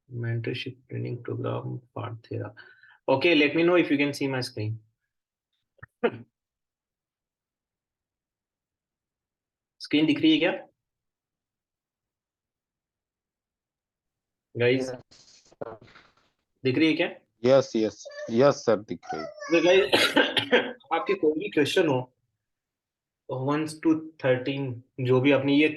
mentorship training program Parthera. Okay, let me know if you can see my screen. Screen दिख रही है क्या guys? दिख रही है क्या? यस यस यस सर, दिख रही है। तो गाइस आपके कोई भी क्वेश्चन हो 1 to 13, जो भी अपनी ये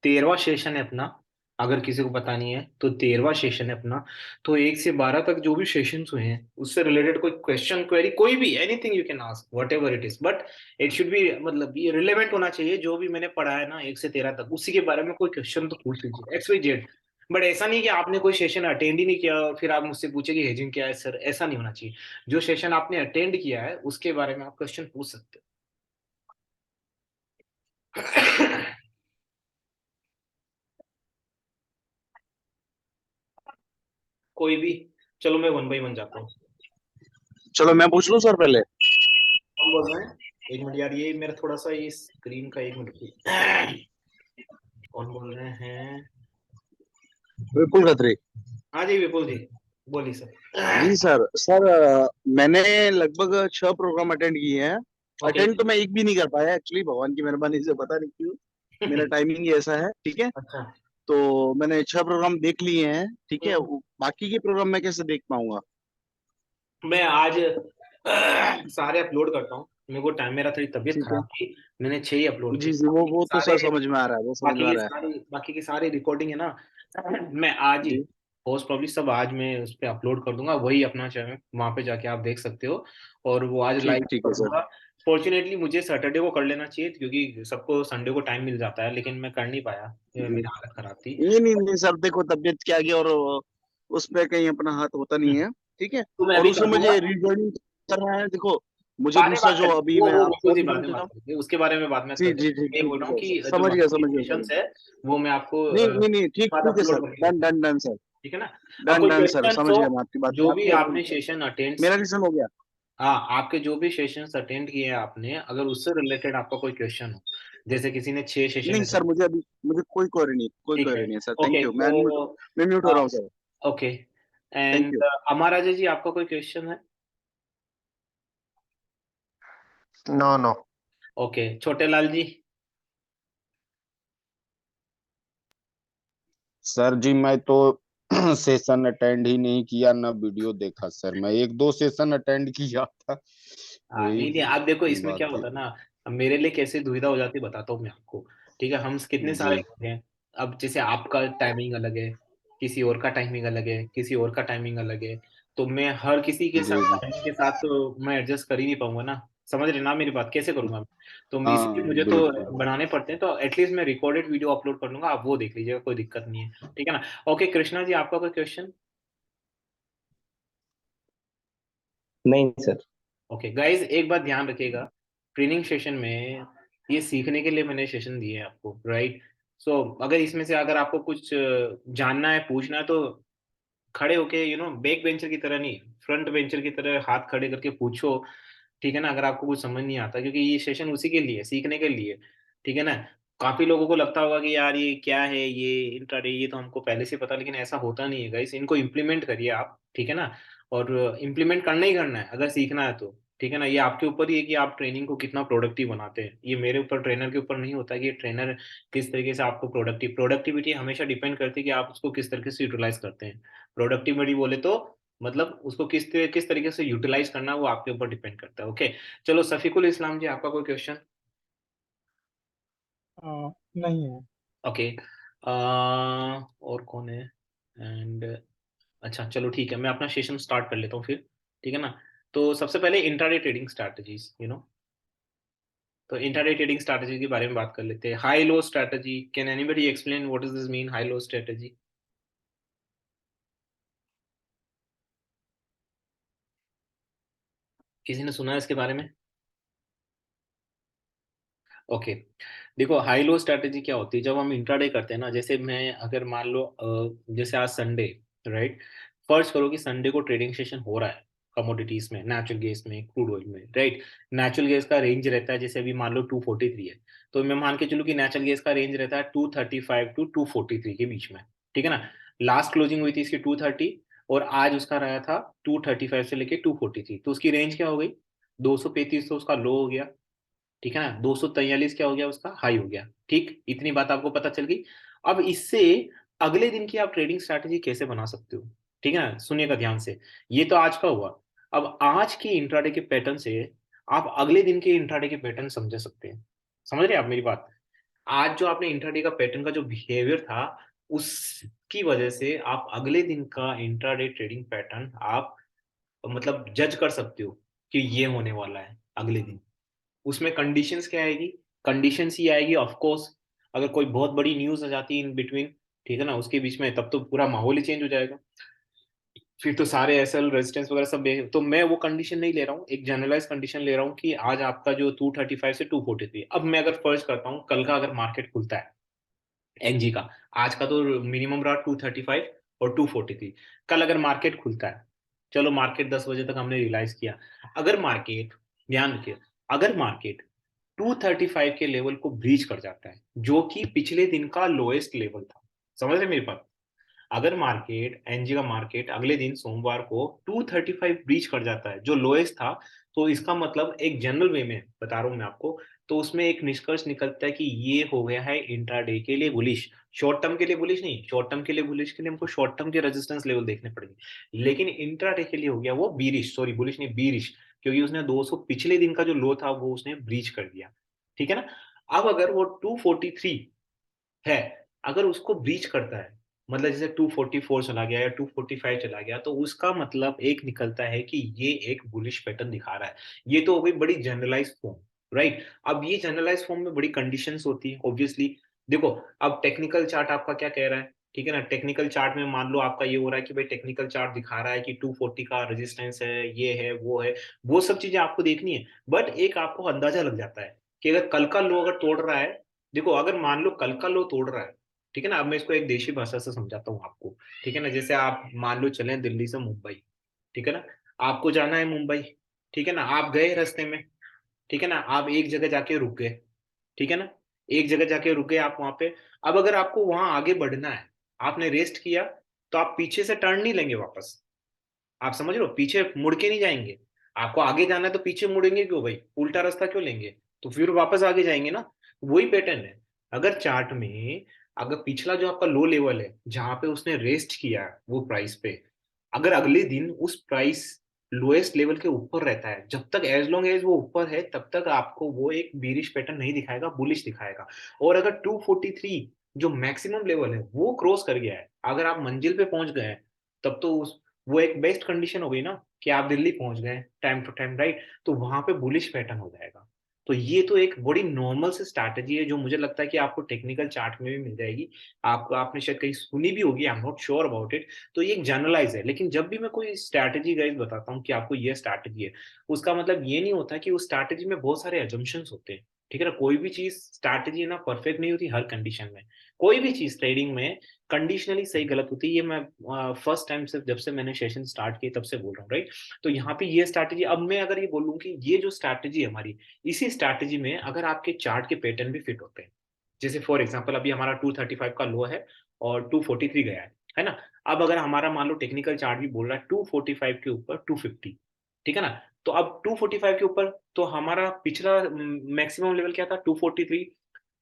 13वां सेशन है अपना, अगर किसी को पता नहीं है तो 13वां सेशन है अपना। तो 1 से 12 तक जो भी सेशंस हुए हैं उससे रिलेटेड कोई क्वेश्चन क्वेरी कोई भी anything you can ask what ever it is, but it should be मतलब ये रिलेवेंट होना चाहिए। जो भी मैंने पढ़ा है ना 1 से 13 तक उसी के बारे में कोई क्वेश्चन तो पूछ लीजिए एक्स वाई जेड। बट ऐसा नहीं कि आपने कोई सेशन अटेंड ही नहीं किया और फिर आप मुझसे पूछे कि हेजिंग क्या है सर, ऐसा नहीं होना चाहिए। जो सेशन आपने अटेंड किया है उसके बारे में आप क्वेश्चन पूछ सकते हो। कोई भी, चलो मैं 1 बाई 1 जाता हूँ। चलो मैं पूछ लूं सर पहले। कौन बोल रहे हैं? 1 मिनट यार, ये मेरा थोड़ा सा ये स्क्रीन का 1 मिनट। कौन बोल रहे हैं? विपुल खत्री। हाँ जी विपुल जी, बोलिए जी सर। सर। सर मैंने लगभग 6 प्रोग्राम अटेंड किए हैं। ओके। अटेंड तो मैं एक भी नहीं कर पाया एक्चुअली, भगवान की मेहरबानी से, पता नहीं क्यों मेरा टाइमिंग ही ऐसा है। ठीक है। अच्छा, तो मैंने 6 प्रोग्राम देख लिए हैं। ठीक है। हम्म, बाकी के प्रोग्राम मैं कैसे देख पाऊंगा? मैं आज सारे अपलोड करता हूँ। मेरे को टाइम, मेरा थोड़ी तबीयत ठीक है। खराब थी, मैंने 6 ही अपलोड जी किए। जी, वो तो सारे सर समझ में आ रहा है, वो समझ में आ रहा है। बाकी की सारी रिकॉर्डिंग है ना, मैं आज ही जी मोस्ट प्रॉब्ली सब आज मैं उस पर अपलोड कर दूंगा। वही अपना चैनल, वहां पे जाके आप देख सकते हो। और वो आज लाइव ठीक है कर सर। दूंगा। फॉर्चुनेटली मुझे सैटरडे को कर लेना चाहिए क्योंकि सबको संडे को टाइम मिल जाता है, लेकिन मैं कर नहीं पाया, जी। मेरी हालत खराब थी। नहीं नहीं नहीं सर, देखो तबीयत के आगे और उस पे कहीं अपना हाथ होता नहीं है। ठीक है। तो मैं और अभी उसमें कर दूंगा। मुझे रिजॉइनिंग करना है। देखो मुझे बाद में दूसरा बात जो करेंगे, अभी मैं वो आपको बिल्कुल सी अभी बाद में बोल रहा बात हूँ। करेंगे, उसके बारे में बाद में जी करते जी हैं। जी, मैं ठीक बोल रहा हूँ है कि सर, जो बाकी समझ गया सेशंस सर। है वो मैं आपको नहीं नहीं नहीं, ठीक बाद ठीक है अपलोड सर, करके डन दूंगा। Done done sir. ठीक है ना? और डन कोई डन सर, क्वेश्चन समझ हो, गया मैं आपकी बात। जो भी आपके आपने सेशन अटेंड, मेरा रिजन हो गया। हाँ आपके जो भी सेशंस अटेंड किए हैं आपने, अगर उससे रिलेटेड आपका कोई क्वेश्चन हो, जैसे किसी ने 6 सेशन नहीं सर, अटेंड। मुझे अभी मुझे कोई क्वेरी नहीं, कोई ठीक है। क्वेरी नहीं है सर। Thank okay you. तो मैं म्यूट हो रहा हूँ sir. Okay. Thank and you. Amar Raja ji, आपका कोई क्वेश्चन है? No no. ओके, छोटे लाल जी। सर जी मैं तो सेशन अटेंड ही नहीं किया, ना वीडियो देखा सर। मैं 1-2 सेशन अटेंड किया था, हाँ वही नहीं नहीं, आप देखो इसमें बात क्या थी। होता है ना, अब मेरे लिए कैसे दुविधा हो जाती है बताता हूँ मैं आपको। ठीक है, हम कितने सारे जी लोग हैं। अब जैसे आपका टाइमिंग अलग है, किसी और का टाइमिंग अलग है, किसी और का टाइमिंग अलग है। तो मैं हर किसी के जी साथ जी। टाइमिंग के साथ तो मैं एडजस्ट कर ही नहीं पाऊंगा ना। समझ रहे ना मेरी बात, कैसे करूंगा मैं? तो इसलिए हाँ मुझे बिल्कुल। तो बनाने पड़ते हैं। तो एटलीस्ट मैं रिकॉर्डेड वीडियो अपलोड कर दूंगा, आप वो देख लीजिएगा, कोई दिक्कत नहीं है। ठीक है ना? ओके कृष्णा जी, आपका कोई क्वेश्चन? नहीं सर। ओके गाइज, एक बात ध्यान रखिएगा, ट्रेनिंग सेशन में ये सीखने के लिए मैंने सेशन दिए हैं आपको, राइट? सो अगर इसमें से अगर आपको कुछ जानना है, पूछना है, तो खड़े होके बैक बेंचर की तरह नहीं, फ्रंट बेंचर की तरह हाथ खड़े करके पूछो। ठीक है ना? अगर आपको कुछ समझ नहीं आता, क्योंकि ये सेशन उसी के लिए, सीखने के लिए। ठीक है ना? काफी लोगों को लगता होगा कि यार ये क्या है, ये इंट्राडे, ये तो हमको पहले से पता, लेकिन ऐसा होता नहीं है गाइस। इनको इम्प्लीमेंट करिए आप, ठीक है ना? और इम्प्लीमेंट करना ही करना है अगर सीखना है तो। ठीक है ना? ये आपके ऊपर ही है कि आप ट्रेनिंग को कितना प्रोडक्टिव बनाते हैं। ये मेरे ऊपर, ट्रेनर के ऊपर नहीं होता कि ट्रेनर किस तरीके से आपको प्रोडक्टिविटी हमेशा डिपेंड करती है कि आप उसको किस तरीके से यूटिलाइज करते हैं। प्रोडक्टिविटी बोले तो मतलब उसको किस तरीके से यूटिलाइज करना है, वो आपके ऊपर डिपेंड करता है। ओके, चलो सफीकुल इस्लाम जी, आपका कोई क्वेश्चन? नहीं है। ओके, और कौन है? एंड अच्छा चलो ठीक है, मैं अपना सेशन स्टार्ट कर लेता हूँ फिर। ठीक है ना? तो सबसे पहले इंट्राडे ट्रेडिंग स्ट्रैटेजीज, तो इंट्राडे ट्रेडिंग स्ट्रैटेजी के बारे में बात कर लेते हैं। High low strategy, can anybody explain what is this mean, high low strategy? किसी ने सुना है इसके बारे में? ओके, देखो हाई लो स्ट्रैटेजी क्या होती है। जब हम इंट्राडे करते हैं ना, जैसे मैं अगर मान लो जैसे आज संडे, राइट? फर्ज करो कि संडे को ट्रेडिंग सेशन हो रहा है कमोडिटीज में, नेचुरल गैस में, क्रूड ऑयल में, राइट? नेचुरल गैस का रेंज रहता है, जैसे अभी मान लो 243 है, तो मैं मान के चलूँ कि नेचुरल गैस का रेंज रहता है 235 to 243 के बीच में। ठीक है ना? लास्ट क्लोजिंग हुई थी इसकी 230 और आज उसका रहा था 235 से लेके 243, तो उसकी रेंज क्या हो गई, 235 तो उसका लो हो गया, ठीक है ना, 243 क्या हो गया, उसका हाई हो गया। ठीक, इतनी बात आपको पता चल गई। अब इससे अगले दिन की आप ट्रेडिंग स्ट्रैटेजी कैसे बना सकते हो, ठीक है ना, सुनिएगा ध्यान से। ये तो आज का हुआ। अब आज की इंट्राडे के पैटर्न से आप अगले दिन के इंट्राडे के पैटर्न समझ सकते हैं। समझ रहे हैं आप मेरी बात? आज जो आपने इंट्राडे का पैटर्न का जो बिहेवियर था, उसकी वजह से आप अगले दिन का इंट्राडे ट्रेडिंग पैटर्न आप मतलब जज कर सकते हो कि ये होने वाला है अगले दिन। उसमें कंडीशंस क्या आएगी, कंडीशंस ही आएगी ऑफ कोर्स। अगर कोई बहुत बड़ी न्यूज आ जाती है इन बिटवीन, ठीक है ना, उसके बीच में, तब तो पूरा माहौल ही चेंज हो जाएगा। फिर तो सारे एसएल रेजिस्टेंस वगैरह सब तो मैं वो कंडीशन नहीं ले रहा हूँ, एक जनरलाइज कंडीशन ले रहा हूँ कि आज आपका जो 235 से 243, अब मैं अगर फर्ज करता हूँ कल का अगर मार्केट खुलता है एनजी का, आज का तो मिनिमम रहा 235 और 243, कल अगर मार्केट खुलता है, चलो मार्केट 10 बजे तक हमने रियलाइज किया, अगर मार्केट, ध्यान रखिए, अगर मार्केट 235 के लेवल को ब्रीच कर जाता है जो कि पिछले दिन का लोएस्ट लेवल था, समझ रहे मेरी बात? अगर मार्केट एनजी का मार्केट अगले दिन सोमवार को 235 ब्रीच कर जाता है जो लोएस्ट था, तो इसका मतलब एक जनरल वे में बता रहा हूं मैं आपको, तो उसमें एक निष्कर्ष निकलता है कि ये हो गया है इंट्राडे के लिए बुलिश। शॉर्ट टर्म के लिए बुलिश नहीं, शॉर्ट टर्म के लिए बुलिश के लिए हमको शॉर्ट टर्म के रेजिस्टेंस लेवल देखने पड़ेंगे, लेकिन इंट्राडे के लिए हो गया वो बीरिश, सॉरी बुलिश नहीं बीरिश, क्योंकि उसने 200 पिछले दिन का जो लो था वो उसने ब्रीच कर दिया, ठीक है ना। अब अगर वो 243 है, अगर उसको ब्रीच करता है, मतलब जैसे 244 चला गया या 245 चला गया, तो उसका मतलब एक निकलता है कि ये एक बुलिश पैटर्न दिखा रहा है। ये तो हो गई बड़ी जनरलाइज फॉर्म, राइट। अब ये जनरलाइज फॉर्म में बड़ी कंडीशंस होती है ऑब्वियसली। देखो, अब टेक्निकल चार्ट आपका क्या कह रहा है, ठीक है ना, टेक्निकल चार्ट में मान लो आपका ये हो रहा है कि भाई टेक्निकल चार्ट दिखा रहा है कि 240 का रेजिस्टेंस है, ये है वो है, वो सब चीजें आपको देखनी है, बट एक आपको अंदाजा लग जाता है कि अगर कल का लो अगर तोड़ रहा है, देखो अगर मान लो कल का लो तोड़ रहा है, ठीक है ना, अब मैं इसको एक देशी भाषा से समझाता हूँ आपको, ठीक है ना, जैसे आप मान लो चलें दिल्ली से मुंबई, ठीक है ना, आपको जाना है मुंबई, ठीक है ना, आप गए रास्ते में, ठीक है ना, आप एक जगह जाके रुक गए, ठीक है ना, एक जगह जाके रुक गए आप वहां पे। अब अगर आपको वहां आगे बढ़ना है, आपने रेस्ट किया, तो आप पीछे से टर्न नहीं लेंगे वापस, आप समझ रहे हो, पीछे मुड़ के नहीं जाएंगे। आपको आगे जाना है तो पीछे मुड़ेंगे क्यों भाई, उल्टा रास्ता क्यों लेंगे, तो फिर वापस आगे जाएंगे ना। वही पैटर्न है। अगर चार्ट में, अगर पिछला जो आपका लो लेवल है जहां पे उसने रेस्ट किया वो प्राइस पे, अगर अगले दिन उस प्राइस लोएस्ट लेवल के ऊपर रहता है, जब तक एज लॉन्ग एज वो ऊपर है तब तक आपको वो एक बीरिश पैटर्न नहीं दिखाएगा, बुलिश दिखाएगा। और अगर 243 जो मैक्सिमम लेवल है वो क्रॉस कर गया है, अगर आप मंजिल पे पहुंच गए हैं, तब तो उस वो एक बेस्ट कंडीशन हो गई ना कि आप दिल्ली पहुंच गए टाइम टू टाइम, राइट। तो वहां पे बुलिश पैटर्न हो जाएगा। तो ये तो एक बड़ी नॉर्मल सी स्ट्रैटेजी है जो मुझे लगता है कि आपको टेक्निकल चार्ट में भी मिल जाएगी। आपको, आपने शायद कहीं सुनी भी होगी, I am not sure about it. तो ये एक जनरलाइज है, लेकिन जब भी मैं कोई स्ट्रैटेजी गाइस बताता हूँ कि आपको ये स्ट्रैटेजी है, उसका मतलब ये नहीं होता कि उस स्ट्रैटेजी में बहुत सारे एजम्पशंस होते हैं, ठीक है ना। कोई भी चीज स्ट्रैटेजी ना परफेक्ट नहीं होती हर कंडीशन में। कोई भी चीज ट्रेडिंग में कंडीशनली सही गलत होती है, ये मैं फर्स्ट टाइम से जब से मैंने सेशन स्टार्ट किए तब से बोल रहा हूँ, राइट। तो यहाँ पे ये स्ट्रैटेजी, अब मैं अगर ये बोलूँ कि ये जो स्ट्रैटेजी है हमारी, इसी स्ट्रैटेजी में अगर आपके चार्ट के पैटर्न भी फिट होते हैं, जैसे फॉर एग्जांपल अभी हमारा 235 का लो है और 243 गया है ना। अब अगर हमारा मान लो टेक्निकल चार्ट भी बोल रहा है 245 के ऊपर 250, ठीक है ना, तो अब 245 के ऊपर तो हमारा पिछला मैक्सिमम लेवल क्या था, 243।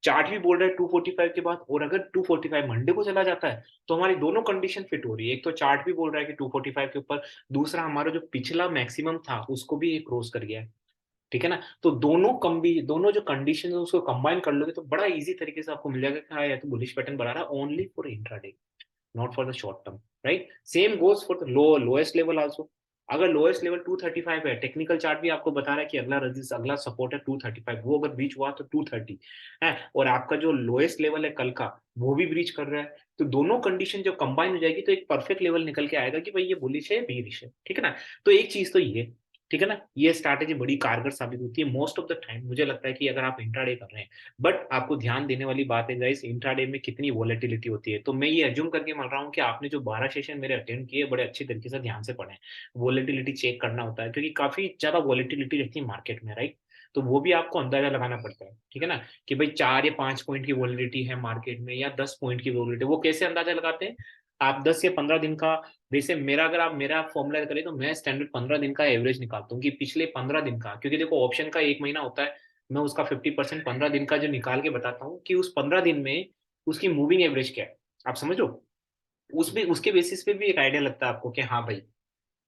चार्ट भी बोल रहा है 245 के बाद, और अगर 245 मंडे को चला जाता है तो हमारी दोनों कंडीशन फिट हो रही है। एक तो चार्ट भी बोल रहा है कि 245 के ऊपर, दूसरा हमारा जो पिछला मैक्सिमम था उसको भी क्रॉस कर गया है, ठीक है ना। तो दोनों जो कंडीशन है उसको कंबाइन कर लोगे तो बड़ा इजी तरीके से आपको मिल जाएगा कि हाँ यार तो बुलिश पैटर्न बना रहा है only for intraday, not for the short term, right. Same goes for the lowest level also. अगर लोएस्ट लेवल 235 है, टेक्निकल चार्ट भी आपको बता रहा है कि अगला रजिस्ट अगला सपोर्ट है 235, वो अगर ब्रीच हुआ तो 230 है, और आपका जो लोएस्ट लेवल है कल का वो भी ब्रीच कर रहा है, तो दोनों कंडीशन जब कंबाइन हो जाएगी तो एक परफेक्ट लेवल निकल के आएगा कि भाई ये बुलिश है बीरिश है, ठीक है ना। तो एक चीज तो ये, ठीक है ना, ये स्ट्रैटेजी बड़ी कारगर साबित होती है मोस्ट ऑफ द टाइम। मुझे लगता है कि अगर आप इंट्राडे कर रहे हैं, बट आपको ध्यान देने वाली बात है गाइस, इंट्राडे में कितनी वॉलेटिलिटी होती है। तो मैं ये एज्यूम करके मान रहा हूँ कि आपने जो 12 सेशन मेरे अटेंड किए बड़े अच्छे तरीके से ध्यान से पढ़े। वॉलेटिलिटी चेक करना होता है क्योंकि काफी ज्यादा वॉलेटिलिटी रहती है मार्केट में, राइट। तो वो भी आपको अंदाजा लगाना पड़ता है, ठीक है ना, कि भाई 4 या 5 पॉइंट की वॉलिडिटी है मार्केट में या 10 पॉइंट की वॉलिडिटी, वो कैसे अंदाजा लगाते हैं। आप 10 या 15 दिन का, वैसे मेरा अगर आप मेरा फॉर्मूला करें तो मैं स्टैंडर्ड 15 दिन का एवरेज निकालता हूँ कि पिछले 15 दिन का, क्योंकि देखो ऑप्शन का 1 महीना होता है, मैं उसका 50% 15 दिन का जो निकाल के बताता हूँ कि उस 15 दिन में उसकी मूविंग एवरेज क्या है, आप समझो। उसमें उसके बेसिस पे भी एक आइडिया लगता है आपको कि हाँ भाई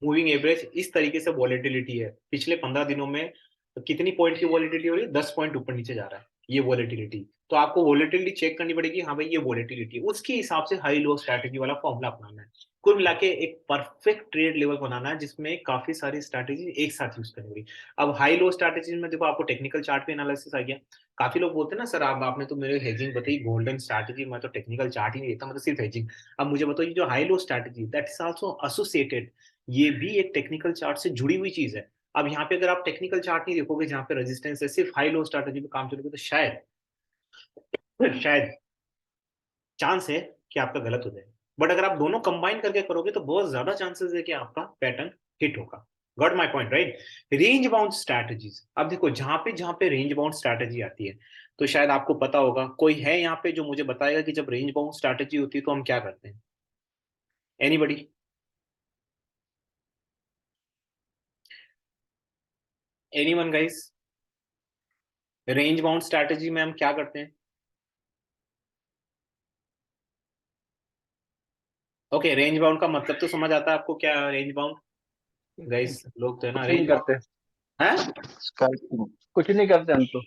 मूविंग एवरेज इस तरीके से वॉलेटिलिटी है, पिछले 15 दिनों में कितनी पॉइंट की वॉलेटिलिटी हो रही है, 10 पॉइंट ऊपर नीचे जा रहा है ये वॉलेटिलिटी। तो आपको वॉलेटिलिटी चेक करनी पड़ेगी, हाँ भाई ये वॉलेटिलिटी, उसके हिसाब से हाई लो स्ट्रैटेजी वाला फॉर्मूला अपनाना है। कुल मिला के एक परफेक्ट ट्रेड लेवल बनाना है जिसमें काफी सारी स्ट्रैटेजी एक साथ यूज करनी होगी। अब हाई लो स्ट्रैटेजी में देखो आपको टेक्निकल चार्ट पे एनालिसिस आ गया। काफी लोग बोलते हैं ना सर आप आपने तो मेरे हेजिंग बताई गोल्डन स्ट्रैटेजी, मैं तो टेक्निकल चार्ट ही नहीं देता, मैं तो सिर्फ हेजिंग। अब मुझे बताओ ये जो high low strategy that is also associated, ये भी एक टेक्निकल चार्ट से जुड़ी हुई चीज है। अब यहाँ पे अगर आप टेक्निकल चार्ट नहीं देखोगे जहाँ पे रेजिस्टेंस है, सिर्फ हाई लो स्ट्रैटेजी पे काम चलोगे तो शायद शायद चांस है कि आपका गलत हो जाए। बट अगर आप दोनों कंबाइन करके करोगे तो बहुत ज्यादा चांसेस है कि आपका पैटर्न हिट होगा। Got my point right. Range bound strategies, अब देखो जहां पे रेंज बाउंड स्ट्रैटेजी आती है तो शायद आपको पता होगा, कोई है यहाँ पे जो मुझे बताएगा कि जब रेंज बाउंड स्ट्रैटेजी होती है तो हम क्या करते हैं? Anybody? Anyone guys? Range bound strategy में हम क्या करते हैं? ओके, रेंज बाउंड का मतलब तो समझ आता है आपको, क्या रेंज बाउंड गाइस? लोग तो है ना कुछ नहीं रेंज करते। बाउंड है। स्काइपिंग कुछ नहीं करते हम तो।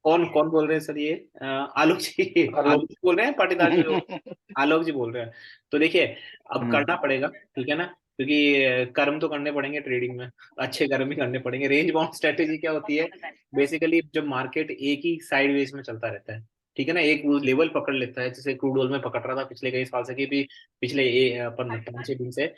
कौन कौन बोल रहे हैं सर ये? आलोक जी, हर लोग। आलोक जी बोल रहे हैं, पाटीदार जी? आलोक जी बोल रहे हैं। तो देखिए अब हम्म। करना पड़ेगा, ठीक है ना, क्योंकि कर्म तो करने पड़ेंगे ट्रेडिंग में, अच्छे कर्म ही करने पड़ेंगे। रेंज बाउंड स्ट्रेटेजी क्या होती है? बेसिकली जब मार्केट एक ही साइड वेज में चलता रहता है, ठीक है ना, एक वो लेवल पकड़ लेता है, जैसे क्रूड ऑयल में पकड़ रहा था पिछले कई साल से कि भी पिछले अपन 5-6 दिन से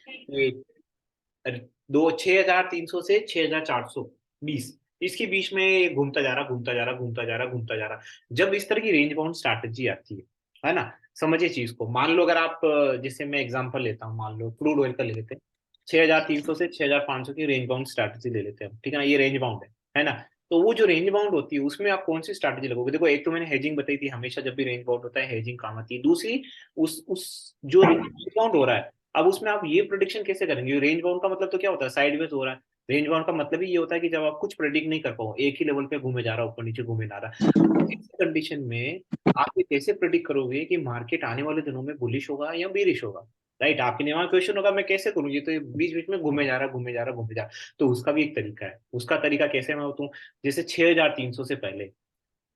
दो 6,300 से 6,420, इसके बीच में घूमता जा रहा घूमता जा रहा घूमता जा रहा घूमता जा रहा। जब इस तरह की रेंज बाउंड स्ट्रैटेजी आती है ना, समझिए चीज को। मान लो अगर आप जैसे मैं एग्जांपल लेता हूँ, मान लो क्रूड ऑयल का ले लेते हैं, 6,300 से 6,500 की रेंज बाउंड स्ट्रैटेजी ले लेते हैं, ठीक है ना, ये रेंज बाउंड है ना। तो वो जो रेंज बाउंड होती है उसमें आप कौन सी स्ट्रैटेजी लगोगे? देखो एक तो मैंने हेजिंग बताई थी, हमेशा जब भी रेंज बाउंड होता है हेजिंग काम आती है। दूसरी उस जो रेंज बाउंड हो रहा है, अब उसमें आप ये प्रोडिक्शन कैसे करेंगे? रेंज बाउंड का मतलब तो क्या होता है? साइडवेज हो रहा है। रेंज बाउंड का मतलब ही ये होता है कि जब आप कुछ प्रेडिक्ट नहीं कर पाओ, एक ही लेवल पे घूमे जा रहा है, ऊपर नीचे घूमे जा रहा है, ऐसी कंडीशन में आप ये कैसे प्रेडिक्ट करोगे कि मार्केट आने वाले दिनों में बुलिश होगा या बेरिश होगा? राइट, आपके दिमाग क्वेश्चन होगा मैं कैसे करूँ, ये तो बीच बीच में घूमे जा रहा घूमे जा रहा घूमे जा रहा। तो उसका भी एक तरीका है। उसका तरीका कैसे मैं बताऊं? जैसे 6,300 से पहले,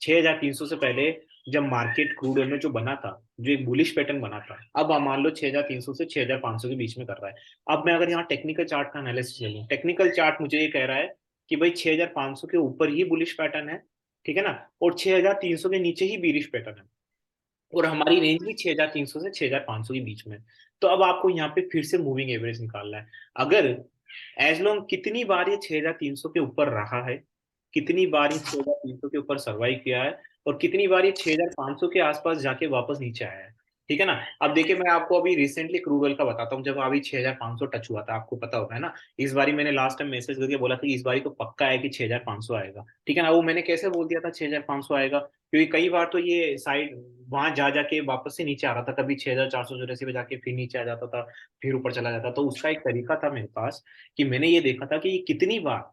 6,300 से पहले जब मार्केट क्रूड ऑयल में जो बना था, जो एक बुलिश पैटर्न बना था, अब आप मान लो 6,300 से 6,500 के बीच में कर रहा है। अब मैं अगर यहाँ टेक्निकल चार्ट का एनालिसिस ले लूँ, टेक्निकल चार्ट मुझे ये कह रहा है कि भाई 6,500 के ऊपर ही बुलिश पैटर्न है, ठीक है ना, और 6,300 के नीचे ही बीरिश पैटर्न है, और हमारी रेंज भी 6,300 से 6,500 के बीच में। तो अब आपको यहाँ पे फिर से मूविंग एवरेज निकालना है। अगर एज लॉन्ग कितनी बार ये 6,300 के ऊपर रहा है, कितनी बार ये 6,300 के ऊपर सर्वाइव किया है, और कितनी बार ये 6,500 के आसपास जाके वापस नीचे आया है, ठीक है ना। अब देखिए मैं आपको अभी रिसेंटली क्रूड ऑयल का बताता हूँ, जब अभी 6,500 टच हुआ था, आपको पता होगा है ना। इस बारी मैंने लास्ट टाइम मैसेज करके बोला था कि इस बारी तो पक्का है कि 6,500 आएगा, ठीक है ना। वो मैंने कैसे बोल दिया था 6,500 आएगा? क्योंकि कई बार तो ये साइड वहां जा जाके वापस से नीचे आ रहा था, कभी 6,484 पे जाके फिर नीचे आ जाता था, फिर ऊपर चला जाता। तो उसका एक तरीका था मेरे पास कि मैंने ये देखा था कि ये कितनी बार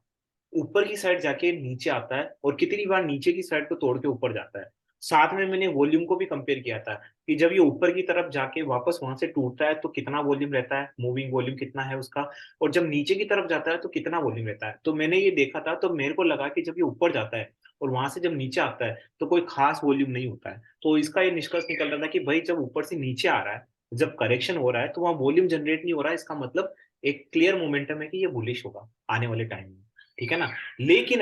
ऊपर की साइड जाके नीचे आता है और कितनी बार नीचे की साइड को तोड़ के ऊपर जाता है। साथ में मैंने वॉल्यूम को भी कंपेयर किया था कि जब ये ऊपर की तरफ जाके वापस वहां से टूटता है तो कितना वॉल्यूम रहता है, मूविंग वॉल्यूम कितना है उसका, और जब नीचे की तरफ जाता है तो कितना वॉल्यूम रहता है। तो मैंने ये देखा था, तो मेरे को लगा कि जब ये ऊपर जाता है और वहां से जब नीचे आता है तो कोई खास वॉल्यूम नहीं होता है। तो इसका ये निष्कर्ष निकल रहा था कि भाई जब ऊपर से नीचे आ रहा है, जब करेक्शन हो रहा है तो वहां वॉल्यूम जनरेट नहीं हो रहा है, इसका मतलब एक क्लियर मोमेंटम है कि ये बुलिश होगा आने वाले टाइम में, ठीक है ना। लेकिन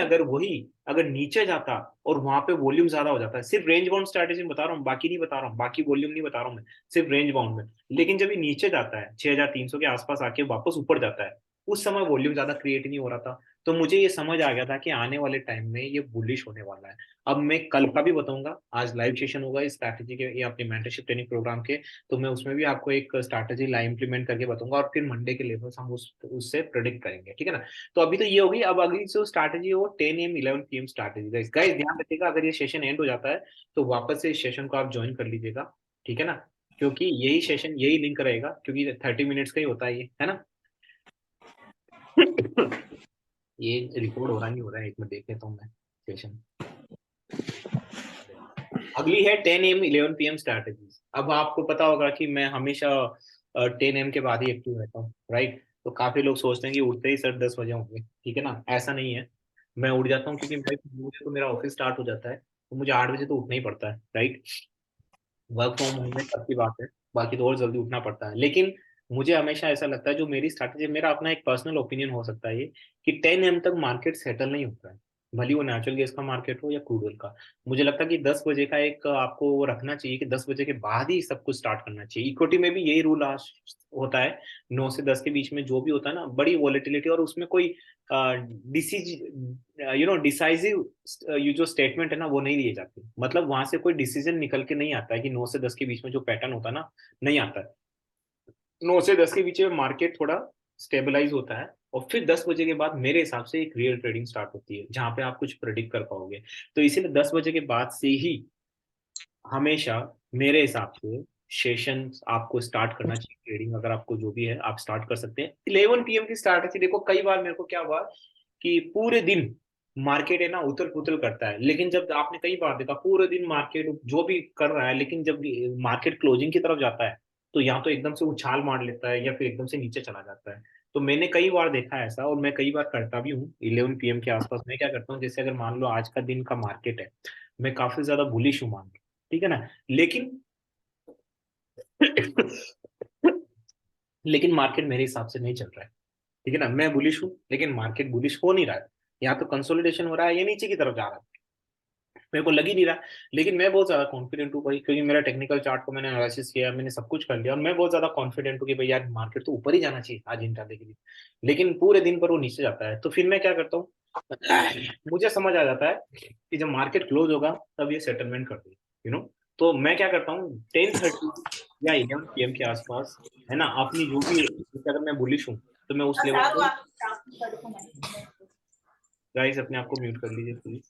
अगर नीचे जाता और वहां पे वॉल्यूम ज्यादा हो जाता है, सिर्फ रेंज बाउंड स्ट्रैटेजी बता रहा हूँ, बाकी नहीं बता रहा हूँ, बाकी वॉल्यूम नहीं बता रहा हूँ मैं, सिर्फ रेंज बाउंड में। लेकिन जब ये नीचे जाता है 6,300 के आसपास आके वापस ऊपर जाता है, उस समय वॉल्यूम ज्यादा क्रिएट नहीं हो रहा था। तो मुझे ये समझ आ गया था कि आने वाले टाइम में ये बुलिश होने वाला है। अब मैं कल का भी बताऊंगा, आज लाइव सेशन होगा इस स्ट्रैटेजी के या अपने मेंटरशिप ट्रेनिंग प्रोग्राम के, तो मैं उसमें भी आपको एक स्ट्रैटेजी लाइव इंप्लीमेंट करके बताऊंगा, और फिर मंडे के लेवल हम उससे प्रेडिक्ट करेंगे, ठीक है ना। तो अभी तो ये होगी। अब अगली जो स्ट्रैटेजी है वो 10 AM 11 PM स्ट्रैटेजी। गाइस ध्यान रखिएगा, अगर ये सेशन एंड हो जाता है तो वापस से इस सेशन को आप ज्वाइन कर लीजिएगा, ठीक है ना। क्योंकि यही सेशन यही लिंक रहेगा, क्योंकि 30 मिनट्स का ही होता है ये, है ना। ये रिकॉर्ड हो रहा नहीं हो रहा है, एक मिनट देख लेता हूँ मैं सेशन। अगली है 10 AM 11 PM स्ट्रैटेजीज। अब आपको पता होगा कि मैं हमेशा 10 AM के बाद ही एक्टिव रहता हूँ, राइट। तो काफी लोग सोचते हैं कि उठते ही सर 10 बजे होंगे, ठीक है ना, ऐसा नहीं है। मैं उठ जाता हूँ क्योंकि मुझे तो मेरा ऑफिस स्टार्ट हो जाता है, तो मुझे 8 बजे तो उठना ही पड़ता है, राइट। वर्क फ्रॉम होम में सबकी बात है, बाकी तो और जल्दी उठना पड़ता है। लेकिन मुझे हमेशा ऐसा लगता है, जो मेरी स्ट्रैटेजी, मेरा अपना एक पर्सनल ओपिनियन हो सकता है ये, कि 10 AM तक मार्केट सेटल नहीं होता है, भले वो नेचुरल गैस का मार्केट हो या क्रूड ऑयल का। मुझे लगता है कि 10 बजे का एक आपको वो रखना चाहिए कि 10 बजे के बाद ही सब कुछ स्टार्ट करना चाहिए। इक्विटी में भी यही रूल होता है, 9 से 10 के बीच में जो भी होता है ना, बड़ी वॉलेटिलिटी, और उसमें कोई डिसीज डिसाइसिव ये जो स्टेटमेंट है ना, वो नहीं दिए जाते। मतलब वहां से कोई डिसीजन निकल के नहीं आता है कि 9 से 10 के बीच में जो पैटर्न होता है ना, नहीं आता है। 9 से 10 के बीच में मार्केट थोड़ा स्टेबलाइज होता है, और फिर 10 बजे के बाद मेरे हिसाब से एक रियल ट्रेडिंग स्टार्ट होती है, जहां पे आप कुछ प्रेडिक्ट कर पाओगे। तो इसीलिए 10 बजे के बाद से ही हमेशा मेरे हिसाब से सेशन आपको स्टार्ट करना चाहिए। ट्रेडिंग अगर आपको जो भी है, आप स्टार्ट कर सकते हैं। 11 PM की स्टार्ट है। देखो कई बार मेरे को क्या हुआ कि पूरे दिन मार्केट है ना उथल पुथल करता है, लेकिन जब आपने कई बार देखा पूरे दिन मार्केट जो भी कर रहा है, लेकिन जब मार्केट क्लोजिंग की तरफ जाता है, तो यहाँ तो एकदम से उछाल मार लेता है या फिर एकदम से नीचे चला जाता है। तो मैंने कई बार देखा है ऐसा, और मैं कई बार करता भी हूँ। 11 PM के आसपास मैं क्या करता हूँ, जैसे अगर मान लो आज का दिन का मार्केट है, मैं काफी ज्यादा बुलिश हूँ मान लो, ठीक है ना, लेकिन लेकिन मार्केट मेरे हिसाब से नहीं चल रहा है, ठीक है ना। मैं बुलिश हूँ लेकिन मार्केट बुलिश हो नहीं रहा है, या तो कंसोलिडेशन हो रहा है या नीचे की तरफ जा रहा है, मेरे को लग ही नहीं रहा। लेकिन मैं बहुत ज्यादा कॉन्फिडेंट हूँ भाई, क्योंकि मेरा टेक्निकल चार्ट को मैंने एनालिसिस किया, मैंने सब कुछ कर लिया, और मैं बहुत ज्यादा कॉन्फिडेंट हूँ कि भाई यार मार्केट तो ऊपर ही जाना चाहिए आज इंट्राडे के लिए। लेकिन पूरे दिन पर वो नीचे जाता है, तो फिर मैं क्या करता हूँ, मुझे समझ आ जाता है कि जब मार्केट क्लोज होगा तब ये सेटलमेंट कर देगी, तो मैं क्या करता हूँ, 10:30 या 11 PM के आसपास, है ना, अपनी जो भी, जैसे अगर मैं बुलिश हूँ तो मैं उस लेवल को, गाइस अपने आप को म्यूट कर लीजिए प्लीज।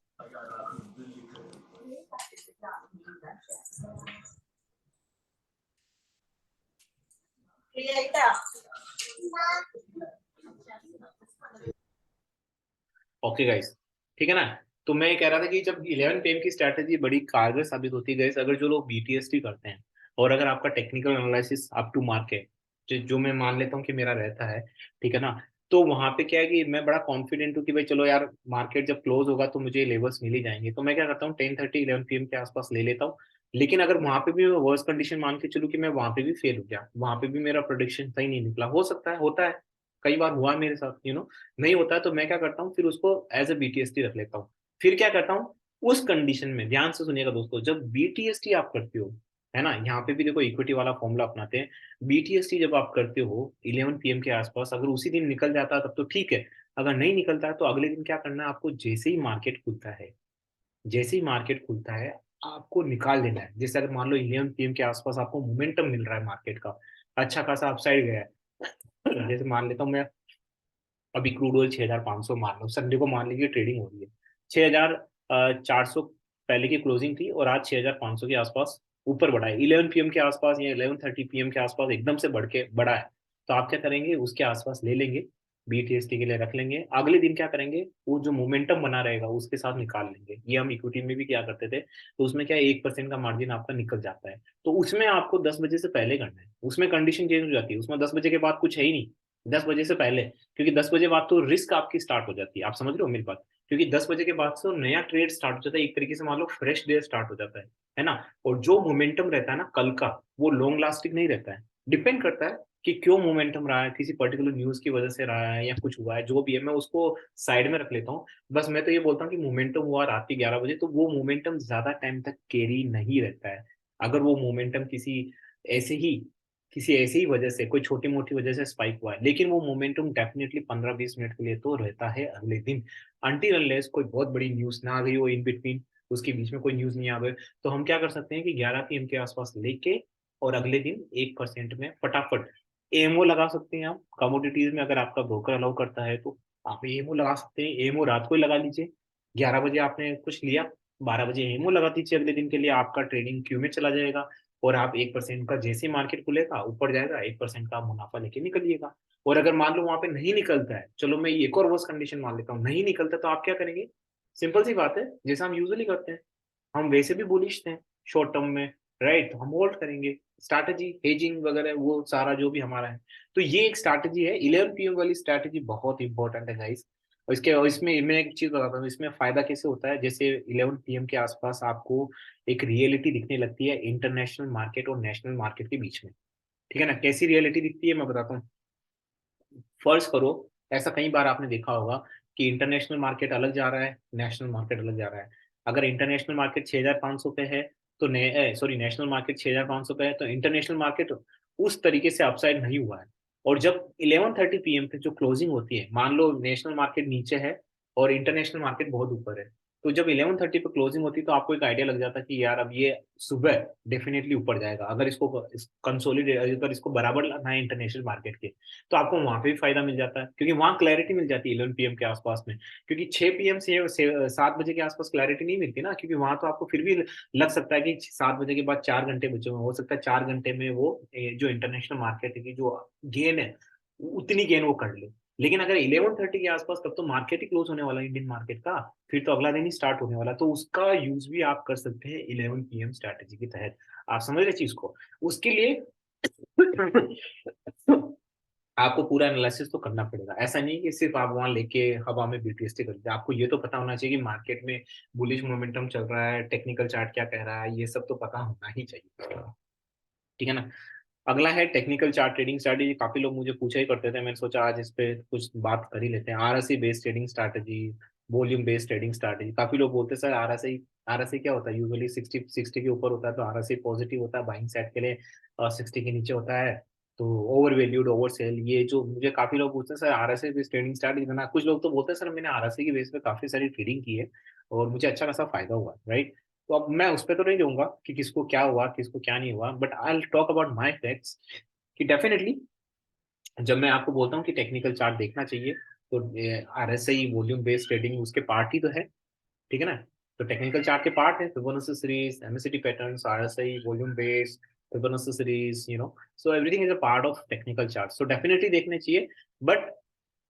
ओके गाइस, ठीक है ना। तो मैं कह रहा था कि जब 11 PM की स्ट्रैटेजी बड़ी कारगर साबित होती है गाइस, अगर जो लोग बीटीएसटी करते हैं, और अगर आपका technical analysis up to mark है, जो मैं मान लेता हूँ कि मेरा रहता है, ठीक है ना, तो वहां पे क्या है कि मैं बड़ा कॉन्फिडेंट हूँ कि भाई चलो यार मार्केट जब क्लोज होगा तो मुझे लेवल्स मिल ही जाएंगे। तो मैं क्या करता हूँ, 10:30 11 PM के आसपास ले लेता हूँ। लेकिन अगर वहां पे भी मैं वर्स्ट कंडीशन मान के चलूँ कि मैं वहां पे भी फेल हो गया, वहां पे भी मेरा प्रोडिक्शन सही नहीं निकला, हो सकता है, होता है, कई बार हुआ है मेरे साथ, नहीं होता है, तो मैं क्या करता हूँ, फिर उसको एज ए बीटीएसटी रख लेता हूँ। फिर क्या करता हूँ, उस कंडीशन में ध्यान से सुनिएगा दोस्तों, जब बीटीएसटी आप करते हो, है ना, यहाँ पे भी देखो इक्विटी वाला फॉर्मूला अपनाते हैं। बीटीएसटी जब आप करते हो 11 PM के आसपास, अगर उसी दिन निकल जाता है तब तो ठीक है, अगर नहीं निकलता है तो अगले दिन क्या करना है आपको, जैसे ही मार्केट खुलता है, जैसे ही मार्केट खुलता है आपको निकाल देना है। जैसे अगर मान लो 11 PM के आसपास आपको मोमेंटम मिल रहा है मार्केट का, अच्छा खासा अपसाइड गया है, जैसे मान लेता हूँ मैं, अभी क्रूड ऑयल 6,500 मान लो, संडे को मान लीजिए ट्रेडिंग हो रही है, 6,400 पहले की क्लोजिंग थी, और आज 6,500 के आसपास ऊपर बढ़ा है। 11 PM के आसपास या 11:30 PM के आसपास एकदम से बढ़ के बढ़ा है, तो आप क्या करेंगे, उसके आसपास ले लेंगे, बीटीएसटी के लिए रख लेंगे। अगले दिन क्या करेंगे, वो जो मोमेंटम बना रहेगा उसके साथ निकाल लेंगे। ये हम इक्विटी में भी क्या करते थे, तो उसमें क्या 1% का मार्जिन आपका निकल जाता है, तो उसमें आपको 10 बजे से पहले करना है। उसमें कंडीशन चेंज हो जाती है, उसमें 10 बजे के बाद कुछ है ही नहीं, 10 बजे से पहले, क्योंकि 10 बजे बाद तो रिस्क आपकी स्टार्ट हो जाती है। आप समझ रहे हो मेरी बात, क्योंकि 10 बजे के बाद से नया ट्रेड स्टार्ट हो जाता है, एक तरीके से मान लो फ्रेश डे स्टार्ट हो जाता है ना। और जो मोमेंटम रहता है ना कल का, वो लॉन्ग लास्टिंग नहीं रहता है, डिपेंड करता है कि क्यों मोमेंटम रहा है, किसी पर्टिकुलर न्यूज की वजह से रहा है या कुछ हुआ है, जो भी है मैं उसको साइड में रख लेता हूँ। बस मैं तो ये बोलता हूँ कि मोमेंटम हुआ रात के 11 बजे, तो वो मोमेंटम ज्यादा टाइम तक कैरी नहीं रहता है। अगर वो मोमेंटम ऐसे ही किसी ऐसी ही वजह से, कोई छोटी मोटी वजह से स्पाइक हुआ है, लेकिन वो मोमेंटम डेफिनेटली 15-20 मिनट के लिए तो रहता है अगले दिन, अनटिल अनलेस कोई बहुत बड़ी न्यूज ना आ गई हो इन बिटवीन, उसके बीच में कोई न्यूज नहीं आ गई। तो हम क्या कर सकते हैं कि 11 PM के आसपास लेके, और अगले दिन 1% में फटाफट एमओ लगा सकते हैं। आप कमोडिटीज में अगर आपका ब्रोकर अलाउ करता है तो आप एमओ लगा सकते हैं, एमओ रात को ही लगा लीजिए। 11 बजे आपने कुछ लिया, 12 बजे एमओ लगा दीजिए, अगले दिन के लिए आपका ट्रेडिंग क्यू में चला जाएगा। और आप 1% का जैसे मार्केट खुलेगा ऊपर जाएगा 1% का मुनाफा लेके निकलिएगा। और अगर मान लो वहां पे नहीं निकलता है, चलो मैं एक और वर्स्ट कंडीशन मान लेता हूँ, नहीं निकलता तो आप क्या करेंगे? सिंपल सी बात है, जैसा हम यूजुअली करते हैं, हम वैसे भी बुलिश थे शॉर्ट टर्म में, राइट? तो हम होल्ड करेंगे, स्ट्रैटेजी हेजिंग वगैरह वो सारा जो भी हमारा है। तो ये एक स्ट्रैटेजी है, 11 PM वाली स्ट्रैटेजी बहुत इंपॉर्टेंट है गाइस। और इसमें मैं एक चीज बताता हूँ, इसमें फायदा कैसे होता है। जैसे 11 PM के आसपास आपको एक रियलिटी दिखने लगती है इंटरनेशनल मार्केट और नेशनल मार्केट के बीच में, ठीक है ना? कैसी रियलिटी दिखती है मैं बताता हूँ। फर्ज करो, ऐसा कई बार आपने देखा होगा कि इंटरनेशनल मार्केट अलग जा रहा है, नेशनल मार्केट अलग जा रहा है। अगर इंटरनेशनल मार्केट 6500 पे है तो नेशनल मार्केट 6500 पे है, तो इंटरनेशनल मार्केट उस तरीके से अपसाइड नहीं हुआ है। और जब 11:30 PM पे जो क्लोजिंग होती है, मान लो नेशनल मार्केट नीचे है और इंटरनेशनल मार्केट बहुत ऊपर है, तो जब 11:30 पे क्लोजिंग होती है तो आपको एक आइडिया लग जाता है कि यार अब ये सुबह डेफिनेटली ऊपर जाएगा। अगर इसको कंसोलिडेट, अगर इसको बराबर लाना है इंटरनेशनल मार्केट के, तो आपको वहां पे भी फायदा मिल जाता है, क्योंकि वहां क्लैरिटी मिल जाती है 11 PM के आसपास में। क्योंकि 6 PM से 7 बजे के आसपास क्लैरिटी नहीं मिलती ना, क्योंकि वहां तो आपको फिर भी लग सकता है कि 7 बजे के बाद 4 घंटे बचे हुए हैं। हो सकता है 4 घंटे में वो जो इंटरनेशनल मार्केट की जो गेन है उतनी गेन वो कर ले। लेकिन अगर 11:30 के आसपास, तब तो मार्केट ही क्लोज होने वाला है इंडियन मार्केट का, फिर तो अगला दिन ही स्टार्ट होने वाला, तो उसका यूज भी आप कर सकते हैं 11 PM स्ट्रैटेजी के तहत। आप समझ रहे चीज को? उसके लिए आपको पूरा एनालिसिस तो करना पड़ेगा। ऐसा नहीं कि सिर्फ आप वहां लेके हवा में बीटीएसटी कर दीजिए। आपको ये तो पता होना चाहिए कि मार्केट में बुलिश मोमेंटम चल रहा है, टेक्निकल चार्ट क्या कह रहा है, ये सब तो पता होना ही चाहिए, ठीक है ना? अगला है टेक्निकल चार्ट ट्रेडिंग स्ट्रैटेजी। काफी लोग मुझे पूछा ही करते थे, मैंने सोचा आज इस पे कुछ बात कर ही लेते हैं। RSI based trading strategy, volume based trading strategy. काफी लोग बोलते हैं सर आरएसआई, आरएसआई क्या होता है? यूजुअली 60 के ऊपर होता है तो आरएसआई पॉजिटिव होता है बाइंग साइड के लिए, और 60 के नीचे होता है तो ओवर वैल्यूड, ओवर सेल। ये जो मुझे काफी लोग पूछते हैं sir RSI based trading strategy बना, कुछ लोग तो बोलते हैं सर मैंने आरएसआई की बेस पे काफी सारी ट्रेडिंग की है और मुझे अच्छा खासा फायदा हुआ, राइट? तो अब मैं उस पर तो नहीं दूंगा कि किसको क्या हुआ किसको क्या नहीं हुआ, but I will talk about my facts. कि डेफिनेटली जब मैं आपको बोलता हूँ कि टेक्निकल चार्ट देखना चाहिए, तो आरएसआई वॉल्यूम बेस्ड ट्रेडिंग उसके पार्ट ही तो है, ठीक है ना? तो टेक्निकल चार्ट के पार्ट है Fibonacci series, MACD patterns, RSI volume based, Fibonacci series, so everything is a part of technical chart, so definitely देखने चाहिए। बट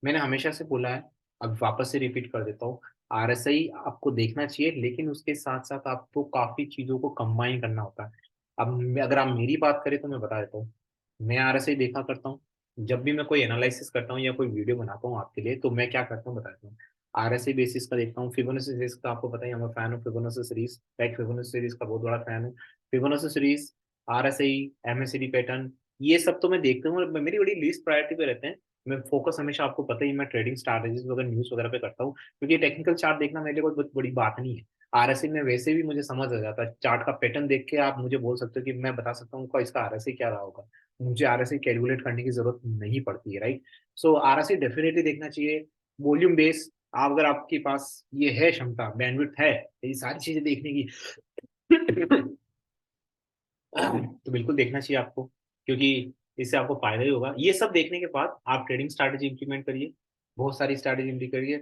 मैंने हमेशा से बोला है, अब वापस से रिपीट कर देता हूँ, आरएसआई आपको देखना चाहिए, लेकिन उसके साथ साथ आपको काफी चीजों को कंबाइन करना होता है। अब अगर आप मेरी बात करें तो मैं बता देता हूँ, मैं आरएसआई देखा करता हूँ। जब भी मैं कोई एनालिसिस करता हूँ या कोई वीडियो बनाता हूँ आपके लिए, तो मैं क्या करता हूँ बताता हूँ। आरएसआई बेसिस का देखता हूँ, फिबोनाची सीरीज का आपको पता ही, मैं फैन हूँ Fibonacci series, right? Fibonacci series का बहुत बड़ा फैन हूँ। Fibonacci series, RSI, MACD pattern, ये सब तो मैं देखता हूँ और मेरी बड़ी लीस्ट प्रायोरिटी पे रहते हैं। मैं फोकस हमेशा, आपको पता ही, मैं ट्रेडिंग स्ट्रैटेजीज वगैरह न्यूज वगैरह पे करता हूँ, क्योंकि टेक्निकल चार्ट देखना मेरे लिए कोई बहुत बड़ी बात नहीं है। आरएसआई में वैसे भी मुझे समझ आ जाता है, चार्ट का पैटर्न देख के आप मुझे बोल सकते हो कि मैं बता सकता हूँ इसका आरएसआई क्या रहा होगा। मुझे आरएसआई कैलकुलेट करने की जरूरत नहीं पड़ती है, राइट? सो आरएसआई डेफिनेटली देखना चाहिए। वॉल्यूम बेस, आप अगर आपके पास ये है क्षमता, बैंडविड्थ है ये सारी चीजें देखने की, तो बिल्कुल देखना चाहिए आपको, क्योंकि इससे आपको फायदा ही होगा। ये सब देखने के बाद आप ट्रेडिंग स्ट्रैटेजी इंप्लीमेंट करिए, बहुत सारी स्ट्रैटेजी इंप्लीमेंट करिए,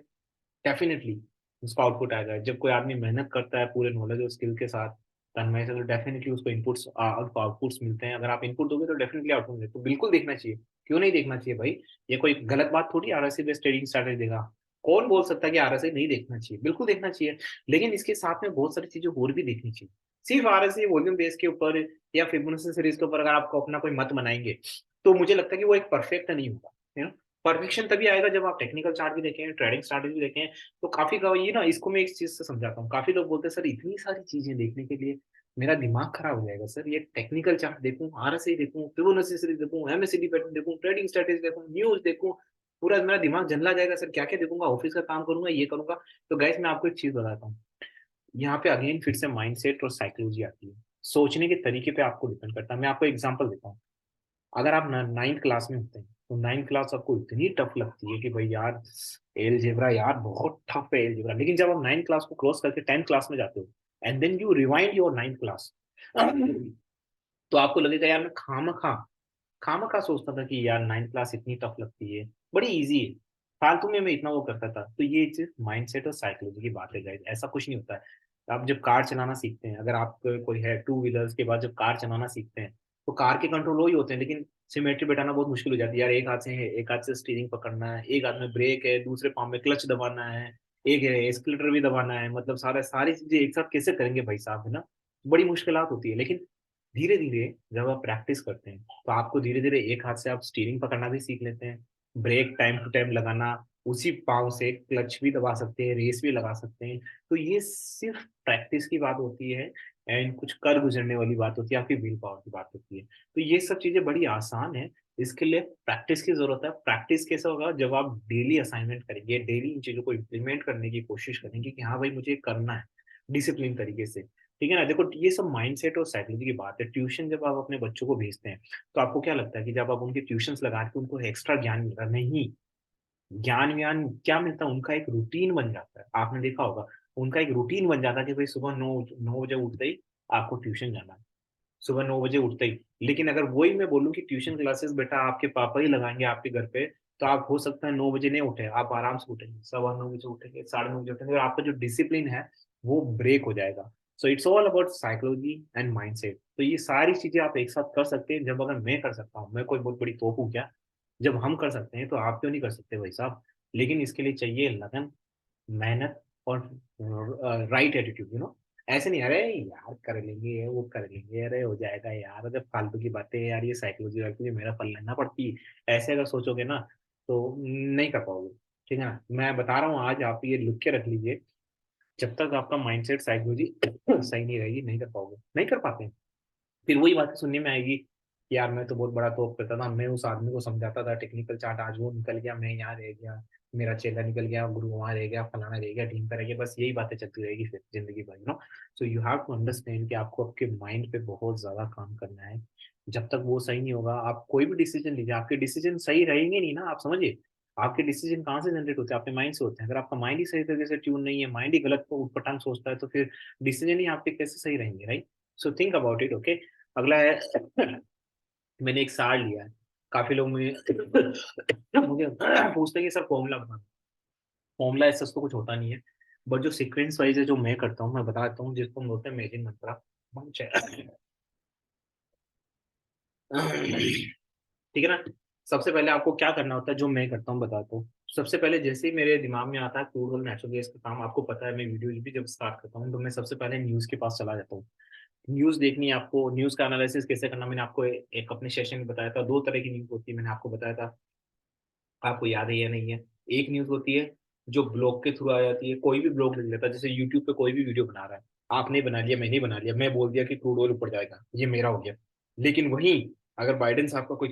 डेफिनेटली उसका आउटपुट आएगा। जब कोई आदमी मेहनत करता है पूरे नॉलेज और स्किल के साथ, तन्मय से, तो डेफिनेटली उसको इनपुट्स, आउटपुट्स मिलते हैं। अगर आप इनपुट दोगे तो डेफिनेटली आउटपुट मिलते, तो बिल्कुल देखना चाहिए। क्यों नहीं देखना चाहिए भाई? ये कोई गलत बात थोड़ी, आरएसआई बेस्ड ट्रेडिंग स्ट्रैटेजी देगा। कौन बोल सकता है कि आरएसआई नहीं देखना चाहिए? बिल्कुल देखना चाहिए, लेकिन इसके साथ में बहुत सारी चीजें और भी देखनी चाहिए। सिर्फ आरएसआई वॉल्यूम बेस के ऊपर या फिबोनाची सीरीज के ऊपर अगर आपको अपना कोई मत बनाएंगे, तो मुझे लगता है कि वो एक परफेक्ट नहीं होगा, है ना? परफेक्शन तभी आएगा जब आप टेक्निकल चार्ट भी देखें, ट्रेडिंग स्ट्रैटेजी भी देखें। तो काफी का ये ना, इसको मैं एक चीज से समझाता हूँ। काफी लोग बोलते हैं सर इतनी सारी चीजें देखने के लिए मेरा दिमाग खराब हो जाएगा सर, ये टेक्निकल चार्ट देखूं, आरएसआई देखूं, फिबोनाची सीरीज देखूं, एमएसीडी पैटर्न देखूं, ट्रेडिंग स्ट्रैटेजी देखूं, न्यूज देखूं, पूरा मेरा दिमाग जंगला जाएगा सर। क्या क्या देखूंगा, ऑफिस का काम करूंगा, ये करूंगा। तो गाइस मैं आपको एक चीज बताता हूँ, यहाँ पे अगेन फिर से माइंडसेट और साइकोलॉजी आती है, सोचने के तरीके पे आपको डिपेंड करता है। मैं आपको एग्जांपल देता हूँ। अगर आप 9th क्लास में होते हैं तो 9th क्लास आपको इतनी टफ लगती है कि भाई यार एलजेब्रा यार बहुत टफ है एलजेब्रा, लेकिन जब आप 9th क्लास को क्रॉस करके 10th क्लास में जाते हो and then you rewind your 9th class, तो आपको लगेगा यार मैं खामा खा सोचता था कि यार 9th क्लास इतनी टफ लगती है, बड़ी इजी है, फालतू में मैं इतना वो करता था। तो ये चीज माइंडसेट और साइकोलॉजी की बात है गाइस, ऐसा कुछ नहीं होता है। आप जब कार चलाना सीखते हैं, अगर आप कोई है टू व्हीलर्स के बाद जब कार चलाना सीखते हैं, तो कार के कंट्रोल वही होते हैं, लेकिन सिमेट्री बैठाना बहुत मुश्किल हो जाती है यार। एक हाथ से है, एक हाथ से स्टीयरिंग पकड़ना है, एक हाथ में ब्रेक है, दूसरे पाँव में क्लच दबाना है, एक है एस्केलेटर भी दबाना है, मतलब सारी चीजें एक साथ कैसे करेंगे भाई साहब, है ना। बड़ी मुश्किलात होती है, लेकिन धीरे धीरे जब आप प्रैक्टिस करते हैं तो आपको धीरे धीरे एक हाथ से आप स्टीयरिंग पकड़ना भी सीख लेते हैं, ब्रेक टाइम टू टाइम लगाना, उसी पाँव से क्लच भी दबा सकते हैं, रेस भी लगा सकते हैं। तो ये सिर्फ प्रैक्टिस की बात होती है, एंड कुछ कर गुजरने वाली बात होती है, आपकी विल पावर की बात होती है। तो ये सब चीजें बड़ी आसान है, इसके लिए प्रैक्टिस की जरूरत है। प्रैक्टिस कैसे होगा, जब आप डेली असाइनमेंट करेंगे, डेली इन चीजों को इम्प्लीमेंट करने की कोशिश करेंगे कि हाँ भाई मुझे करना है डिसिप्लिन तरीके से, ठीक है ना। देखो ये सब माइंडसेट और साइकोलॉजी की बात है। ट्यूशन जब आप अपने बच्चों को भेजते हैं, तो आपको क्या लगता है कि जब आप उनके ट्यूशंस लगा के उनको एक्स्ट्रा ज्ञान मिल रहा है? नहीं, ज्ञान व्यान क्या मिलता है, उनका एक रूटीन बन जाता है। आपने देखा होगा, उनका एक रूटीन बन जाता है कि भाई सुबह 9 बजे उठते ही आपको ट्यूशन जाना है, सुबह 9 बजे उठते ही। लेकिन अगर वही मैं बोलूँ कि ट्यूशन क्लासेस बेटा आपके पापा ही लगाएंगे आपके घर पे, तो आप हो सकता है 9 बजे नहीं उठे, आप आराम से उठेंगे, 9:15 बजे उठेंगे, 9:30 बजे उठेंगे, और आपका जो डिसिप्लिन है वो ब्रेक हो जाएगा। So it's all about psychology and mindset. तो ये सारी चीजें आप एक साथ कर सकते हैं। जब अगर मैं कर सकता हूँ, मैं कोई बहुत बड़ी तोप हूँ क्या? जब हम कर सकते हैं तो आप क्यों नहीं कर सकते भाई साहब? लेकिन इसके लिए चाहिए लगन, मेहनत और राइट एटीट्यूड, ऐसे नहीं अरे यार कर लेंगे, वो कर लेंगे, अरे हो जाएगा यार, अरे फालतू की बातें हैं यार, ये साइकोलॉजी वाइकोलॉजी मेरा पल लेना पड़ती है, ऐसे अगर सोचोगे ना तो नहीं कर पाओगे। ठीक है ना, मैं बता रहा हूँ, आज आप ये लिख के रख लीजिए, जब तक आपका माइंडसेट साइकोलॉजी सही नहीं रहेगी नहीं कर पाओगे, नहीं कर पाते हैं। फिर वही बातें सुनने में आएगी कि यार मैं तो बहुत बड़ा तोप करता था, मैं उस आदमी को समझाता था टेक्निकल चार्ट, आज वो निकल गया, मैं यहाँ रह गया, मेरा चेला निकल गया, गुरु वहां रह गया, फलाना रह गया, टीम पर रह गया, बस यही बातें चलती रहेगी फिर जिंदगी भर, so you have to understand कि आपको आपके माइंड पे बहुत ज्यादा काम करना है। जब तक वो सही नहीं होगा, आप कोई भी डिसीजन लीजिए, आपके डिसीजन सही रहेंगे नहीं ना, आप समझिए। आपके डिसीजन कहाँ से जनरेट होते हैं? आपके माइंड से होते हैं। अगर आपका माइंड ही सही तरीके से ट्यून नहीं है, माइंड ही गलत को उटपटांग सोचता है, तो फिर डिसीजन ही आपके कैसे सही रहेंगे, right? So think about it, okay. अगला है मैंने एक सार लिया है। काफी लोग मुझे मुझे पूछते हैं कि सर फॉर्मूला बता। फॉर्मूला ऐसा तो कुछ होता नहीं है, बट जो सीक्वेंस वाइज है जो मैं करता हूँ मैं बताता हूँ, जिसको हम बोलते हैं मेजिन मंत्रा। ठीक है ना। सबसे पहले आपको क्या करना होता है, जो मैं करता हूँ बताता हूँ। सबसे पहले जैसे ही मेरे दिमाग में आता है क्रूड ऑयल नेचुरल गैस का काम, आपको पता है मैं वीडियोज भी जब स्टार्ट करता हूँ तो मैं सबसे पहले न्यूज के पास चला जाता हूँ। न्यूज देखनी है आपको, न्यूज का एनालिसिस कैसे करना मैंने आपको एक अपने सेशन में बताया था। दो तरह की न्यूज होती है, मैंने आपको बताया था, आपको याद है या नहीं है। एक न्यूज होती है जो ब्लॉग के थ्रू आ जाती है, कोई भी ब्लॉग लिख लेता है, जैसे यूट्यूब पे कोई भी वीडियो बना रहा है, आपने बना लिया, मैंने बना लिया, मैं बोल दिया कि क्रूड ऑयल ऊपर जाएगा, ये मेरा हो गया। लेकिन वहीं अगर बाइडेन साहब का कोई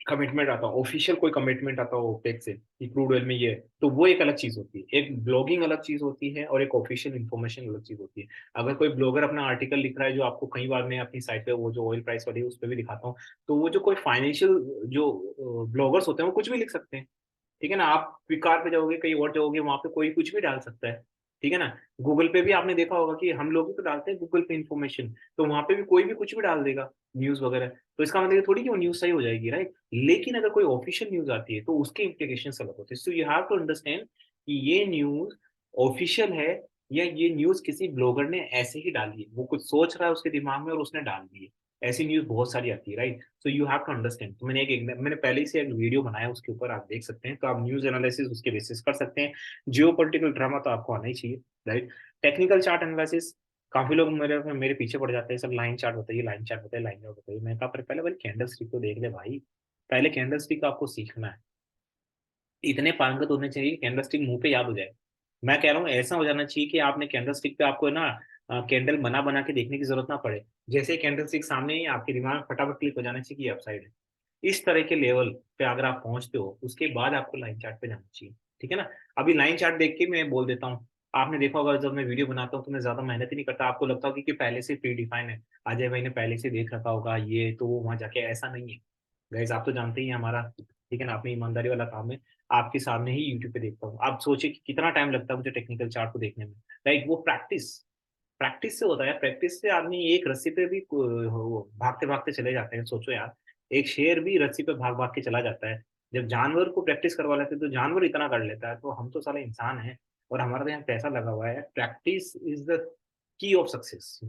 कमिटमेंट आता हो, ऑफिशियल कोई कमिटमेंट आता हो ओपेक से कि क्रूड ऑयल में ये है, तो वो एक अलग चीज होती है। एक ब्लॉगिंग अलग चीज होती है और एक ऑफिशियल इन्फॉर्मेशन अलग चीज होती है। अगर कोई ब्लॉगर अपना आर्टिकल लिख रहा है, जो आपको कई बार मैं अपनी साइट पे वो जो ऑयल प्राइस वाली है उस पर भी दिखाता हूँ, तो वो जो कोई फाइनेंशियल जो ब्लॉगर्स होते हैं वो कुछ भी लिख सकते हैं। ठीक है ना, आप कार पे जाओगे कहीं और जाओगे, वहां पे कोई कुछ भी डाल सकता है। ठीक है ना, गूगल पे भी आपने देखा होगा कि हम लोग भी तो डालते हैं गूगल पे इन्फॉर्मेशन, तो वहां पे भी कोई भी कुछ भी डाल देगा न्यूज वगैरह। तो इसका मतलब ये थोड़ी कि वो न्यूज सही हो जाएगी, राइट? लेकिन अगर कोई ऑफिशियल न्यूज आती है तो उसके इम्प्लीकेशन अलग होते हैं। So you have to understand कि ये न्यूज ऑफिशियल है या ये न्यूज किसी ब्लॉगर ने ऐसे ही डाली है, वो कुछ सोच रहा है उसके दिमाग में और उसने डाल दी है। ऐसी न्यूज बहुत सारी आती है, right? So you have to understand. तो मैंने पहले ही से एक वीडियो बनाया, उसके ऊपर आप देख सकते हैं, तो आप न्यूज एनालिसिस उसके बेसिस कर सकते हैं। जियो पॉलिटिकल ड्रामा तो आपको आना ही चाहिए, राइट? टेक्निकल चार्ट एनालिसिस, काफी लोग मेरे मेरे पीछे पड़ जाते हैं, सर लाइन चार्ट बताइए, लाइन चार्ट बताइए, लाइन चार्ट बताइए। मैं कहा पहले भाई कैंडल स्टिक को देख ले भाई, पहले कैंडल स्टिक आपको सीखना है। इतने पारंगत होने चाहिए कि कैंडल स्टिक मुंह पे याद हो जाए। मैं कह रहा हूँ ऐसा हो जाना चाहिए कि आपने कैंडल स्टिक पे आपको ना कैंडल बना बना के देखने की जरूरत ना पड़े। जैसे कैंडल स्टिक सामने ही आपके दिमाग में फटाफट क्लिक हो जाना चाहिए कि अपसाइड है। इस तरह के लेवल पे अगर आप पहुंचते हो, उसके बाद आपको लाइन चार्ट पे जाना चाहिए। ठीक है ना। अभी लाइन चार्ट देख के मैं बोल देता हूँ, आपने देखा होगा जब मैं वीडियो बनाता हूँ तो मैं ज्यादा मेहनत ही नहीं करता। आपको लगता होगा कि पहले से प्री डिफाइन है, अजय भाई ने पहले से देख रखा होगा ये, तो वो वहां जाके ऐसा नहीं है। गाइस आप तो जानते ही हैं हमारा, ठीक है ना, अपनी ईमानदारी वाला काम है। आपके सामने ही यूट्यूब पे देखता हूँ, आप सोचिए कि कितना टाइम लगता है मुझे टेक्निकल चार्ट को देखने में। राइट, वो प्रैक्टिस, प्रैक्टिस से होता है। प्रैक्टिस से आदमी एक रस्सी पे भी भागते भागते चले जाते हैं। सोचो यार, एक शेर भी रस्सी पे भाग भाग के चला जाता है। जब जानवर को प्रैक्टिस करवा लेते हैं तो जानवर इतना कर लेता है, तो हम तो साले इंसान हैं और हमारा तो यहाँ पैसा लगा हुआ है। Practice is the key of success,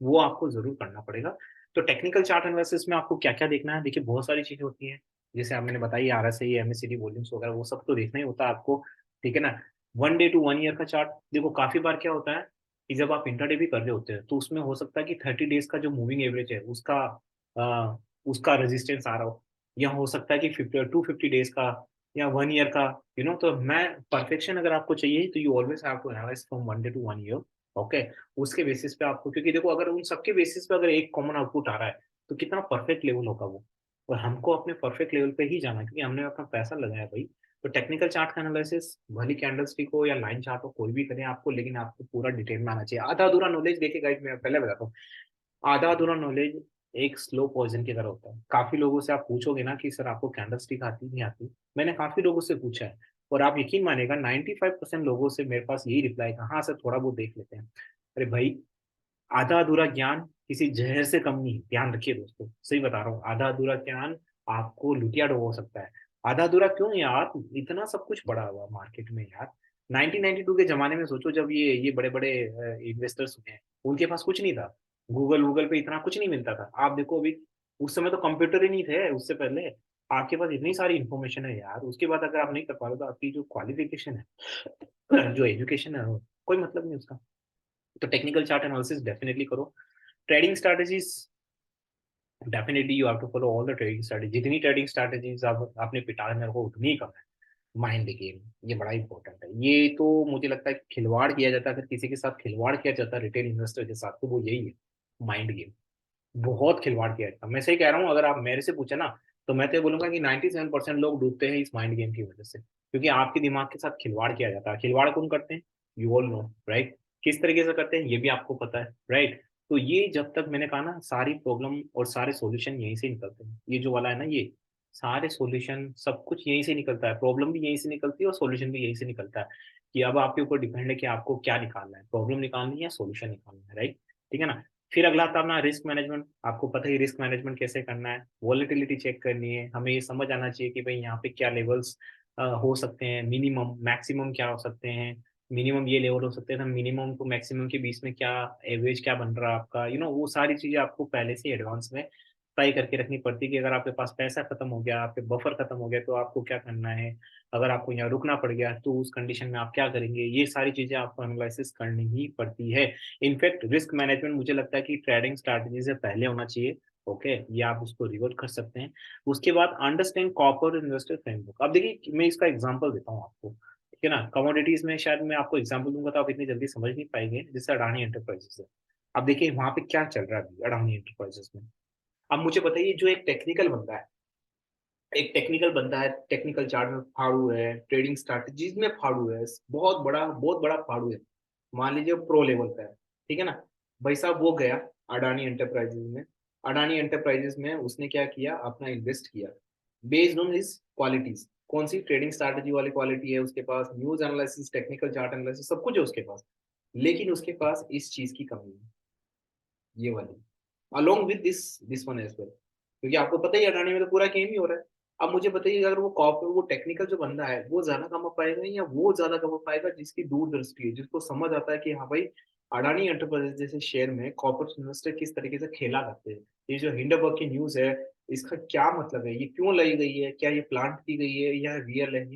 वो आपको जरूर करना पड़ेगा। तो टेक्निकल चार्ट एनालिसिस में आपको क्या क्या देखना है, देखिए बहुत सारी चीजें होती हैं, जैसे आप मैंने बताई RSI, MACD वॉल्यूम्स वगैरह, वो सब तो देखना ही होता है आपको, ठीक है ना। 1 डे टू 1 ईयर का चार्ट, देखो काफी बार क्या होता है कि जब आप इंट्राडे भी कर रहे होते हैं तो उसमें हो सकता है कि 30 डेज का जो मूविंग एवरेज है उसका रेजिस्टेंस आ रहा हो, या हो सकता है कि 250 डेज का या 1 ईयर का, तो मैं परफेक्शन अगर आपको चाहिए तो you always have to analyse from 1 day to 1 year. Okay, उसके बेसिस पे आपको, क्योंकि देखो अगर उन सबके बेसिस पे अगर एक कॉमन आउटपुट आ रहा है तो कितना परफेक्ट लेवल होगा वो, और हमको अपने परफेक्ट लेवल पे ही जाना है क्योंकि हमने अपना पैसा लगाया भाई। तो टेक्निकल चार्ट का एनालिसिस भली कैंडल स्टिक हो या लाइन चार्ट हो, कोई भी करें आपको, लेकिन आपको पूरा डिटेल में आना चाहिए। आधा अधूरा नॉलेज, देखिए गाइस मैं पहले बताता हूँ, आधा अधूरा नॉलेज एक स्लो पॉइजन की तरह होता है। काफी लोगों से आप पूछोगे ना कि सर आपको कैंडल स्टिक आती नहीं आती, मैंने काफी लोगों से पूछा है, और आप यकीन मानेगा 95% लोगों से मेरे पास यही रिप्लाई था, हाँ सर थोड़ा बहुत देख लेते हैं। अरे भाई, आधा अधूरा ज्ञान किसी जहर से कम नहीं है, ध्यान रखिए दोस्तों, सही बता रहा हूँ, आधा अधूरा ज्ञान आपको लुटिया हो सकता है। आधा अधूरा क्यों यार, इतना सब कुछ पड़ा हुआ मार्केट में यार। 1992 के जमाने में सोचो, जब ये बड़े बड़े इन्वेस्टर्स हुए हैं, उनके पास कुछ नहीं था, गूगल गूगल पे इतना कुछ नहीं मिलता था। आप देखो अभी, उस समय तो कंप्यूटर ही नहीं थे, उससे पहले आपके पास इतनी सारी इन्फॉर्मेशन है यार, उसके बाद अगर आप नहीं कर पा रहे हो तो आपकी जो क्वालिफिकेशन है, जो एजुकेशन है, कोई मतलब नहीं उसका। तो टेक्निकल चार्ट एनालिसिस डेफिनेटली करो। Trading strategies, definitely you have to follow all the trading strategy, जितनी ट्रेडिंग स्ट्रैटेजीज आप आपने पिटाने को उतनी ही कम है। माइंड गेम, ये बड़ा इंपॉर्टेंट है, ये तो मुझे लगता है कि खिलवाड़ किया जाता है, अगर किसी के साथ खिलवाड़ किया जाता है रिटेल इन्वेस्टर के साथ, तो वो यही है, माइंड गेम। बहुत खिलवाड़ किया जाता है, मैं सही कह रहा हूँ, अगर आप मेरे से पूछे ना तो मैं तो ये बोलूंगा कि 97% लोग डूबते हैं इस माइंड गेम की वजह से, क्योंकि आपके दिमाग के साथ खिलवाड़ किया जाता है। खिलवाड़ कौन करते हैं, यू ऑल नो राइट, किस तरीके से करते हैं ये भी आपको पता है राइट। तो ये जब तक, मैंने कहा ना, सारी प्रॉब्लम और सारे सॉल्यूशन यहीं से निकलते हैं, ये जो वाला है ना, ये सारे सॉल्यूशन सब कुछ यहीं से निकलता है, प्रॉब्लम भी यहीं से निकलती है और सॉल्यूशन भी यहीं से निकलता है, कि अब आपके ऊपर डिपेंड है कि आपको क्या निकालना है, प्रॉब्लम निकालनी है या सॉल्यूशन निकालना है, राइट। ठीक है ना। फिर अगला था अपना रिस्क मैनेजमेंट, आपको पता ही रिस्क मैनेजमेंट कैसे करना है, वॉलेटिलिटी चेक करनी है, हमें ये समझ आना चाहिए कि भाई यहाँ पे क्या लेवल्स हो सकते हैं, मिनिमम मैक्सिमम क्या हो सकते हैं, मिनिमम ये लेवल हो सकते हैं, मिनिमम टू मैक्सिमम के बीच में क्या एवरेज क्या बन रहा है आपका, वो सारी चीजें आपको पहले से एडवांस में तय करके रखनी पड़ती है कि अगर आपके पास पैसा खत्म हो गया, आपके बफर खत्म हो गया, तो आपको क्या करना है, अगर आपको यहाँ रुकना पड़ गया तो उस कंडीशन में आप क्या करेंगे, ये सारी चीजें आपको एनालिसिस करनी ही पड़ती है। इनफैक्ट रिस्क मैनेजमेंट मुझे लगता है कि ट्रेडिंग स्ट्रैटेजी से पहले होना चाहिए। ओके, ये आप उसको रिवर्ट कर सकते हैं। उसके बाद अंडरस्टैंड कॉर्पोरेट इन्वेस्टर फ्रेमवर्क। अब देखिए मैं इसका एग्जांपल देता हूँ आपको, ठीक है ना। कमोडिटीज में शायद मैं आपको एग्जांपल दूंगा तो आप इतनी जल्दी समझ नहीं पाएंगे, जैसे अडानी एंटरप्राइजेस है। अब देखिए वहां पे क्या चल रहा है अभी अडानी एंटरप्राइजेस में। अब मुझे बताइए, जो एक टेक्निकल बंदा है, टेक्निकल चार्ट में फाड़ू है, ट्रेडिंग स्ट्रैटेजीज में फाड़ू है, बहुत बड़ा फाड़ू है, मान लीजिए प्रो लेवल का है, ठीक है ना। भाई साहब वो गया अडानी एंटरप्राइजेज में, अडानी एंटरप्राइजेज में उसने क्या किया, अपना इन्वेस्ट किया बेस्ड ऑन हिज क्वालिटीज। कौन सी ट्रेडिंग स्ट्रैटेजी वाली क्वालिटी है उसके पास, news analysis, technical chart analysis, सब कुछ है उसके पास, लेकिन उसके पास इस चीज की कमी है, ये वाली, along with this one as well, क्योंकि आपको पता ही है अडानी में तो पूरा गेम ही हो रहा है। अब मुझे बताइए, अगर वो टेक्निकल जो बंदा है वो ज्यादा कमा पाएगा या वो ज्यादा कमा पाएगा जिसकी दूरदृष्टि है, जिसको समझ आता है कि हाँ भाई, अडानी एंटरप्राइजेस जैसे शेयर में कॉर्पोरेट इन्वेस्टर किस तरीके से खेला करते हैं, ये जो हिंडनबर्ग की न्यूज है, इसका क्या मतलब है, ये क्यों लाई गई है, क्या ये प्लांट की गई है या रियल है,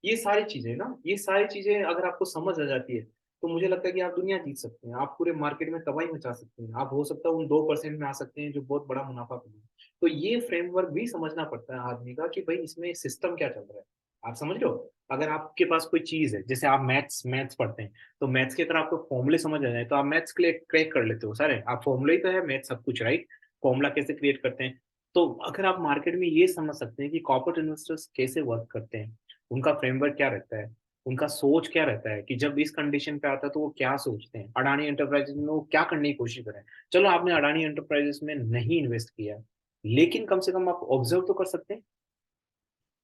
ये सारी चीजें ना, ये सारी चीजें अगर आपको समझ आ जाती है तो मुझे लगता है कि आप दुनिया जीत सकते हैं, आप पूरे मार्केट में तबाही मचा सकते हैं, आप हो सकता है उन 2% में आ सकते हैं जो बहुत बड़ा मुनाफा कमाए। तो ये फ्रेमवर्क भी समझना पड़ता है आदमी का कि भाई इसमें सिस्टम क्या चल रहा है, आप समझ रहे हो। अगर आपके पास कोई चीज है, जैसे आप मैथ्स मैथ्स पढ़ते हैं, तो मैथ्स की तरह आपको फॉर्मूले समझ आ जाए तो आप मैथ्स के लिए क्रैक कर लेते हो, सारे आप फॉर्मूले ही तो है मैथ सब कुछ, राइट। फॉर्मूला कैसे क्रिएट करते हैं। तो अगर आप मार्केट में ये समझ सकते हैं कि कॉर्पोरेट इन्वेस्टर्स कैसे वर्क करते हैं, उनका फ्रेमवर्क क्या रहता है, उनका सोच क्या रहता है, कि जब इस कंडीशन पे आता है तो वो क्या सोचते हैं, अडानी एंटरप्राइजेस में वो क्या करने की कोशिश करें। चलो आपने अडानी एंटरप्राइजेस में नहीं इन्वेस्ट किया, लेकिन कम से कम आप ऑब्जर्व तो कर सकते हैं।